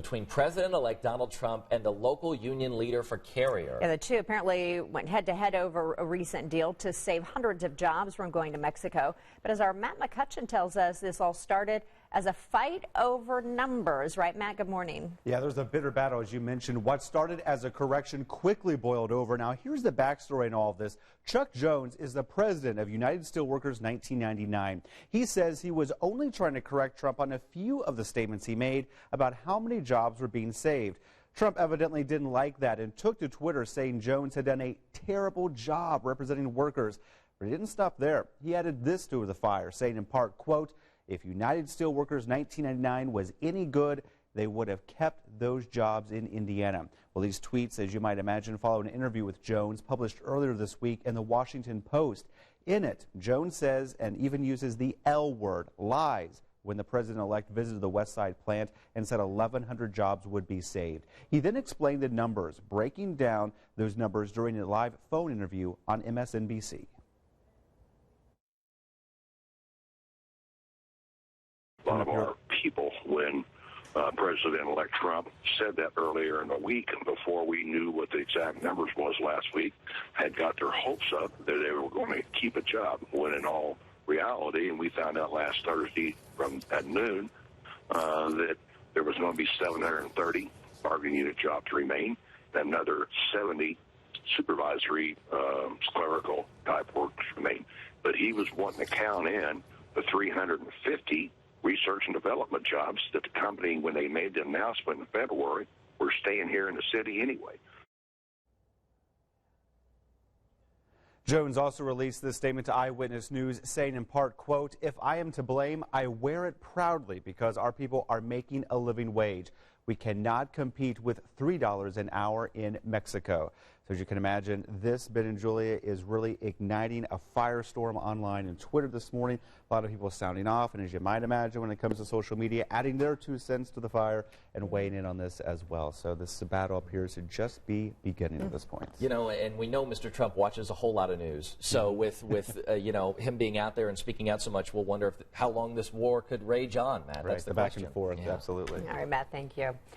between President-elect Donald Trump and the local union leader for Carrier. Yeah, the two apparently went head-to-head over a recent deal to save hundreds of jobs from going to Mexico. But as our Matt McCutcheon tells us, this all started as a fight over numbers. Right, Matt? Good morning. Yeah, there's a bitter battle, as you mentioned. What started as a correction quickly boiled over. Now, here's the backstory in all of this. Chuck Jones is the president of United Steelworkers 1999. He says he was only trying to correct Trump on a few of the statements he made about how many jobs were being saved. Trump evidently didn't like that and took to Twitter saying Jones had done a terrible job representing workers. But he didn't stop there. He added this to the fire, saying in part, quote, "If United Steelworkers 1999 was any good, they would have kept those jobs in Indiana." Well, these tweets, as you might imagine, follow an interview with Jones published earlier this week in the Washington Post. In it, Jones says and even uses the L word, lies, when the president-elect visited the West Side plant and said 1,100 jobs would be saved. He then explained the numbers, breaking down those numbers during a live phone interview on MSNBC. A lot of our people, when President-elect Trump said that earlier in the week, before we knew what the exact numbers was last week, had got their hopes up that they were going to keep a job, when in all reality, and we found out last Thursday at noon that there was going to be 730 bargaining unit jobs remain, and another 70 supervisory clerical type work remain. But he was wanting to count in the 350 research and development jobs that the company, when they made the announcement in February, were staying here in the city anyway. Jones also released this statement to Eyewitness News saying in part, quote, "If I am to blame, I wear it proudly because our people are making a living wage. We cannot compete with $3 an hour in Mexico." So as you can imagine, this, Ben and Julia, is really igniting a firestorm online and Twitter this morning. A lot of people sounding off, and as you might imagine, when it comes to social media, adding their 2 cents to the fire and weighing in on this as well. So this battle appears to just be beginning at this point. You know, and we know Mr. Trump watches a whole lot of news. So with you know, him being out there and speaking out so much, we'll wonder how long this war could rage on, Matt. Right, That's the back question. and forth, Yeah. absolutely. All right, Matt, thank you.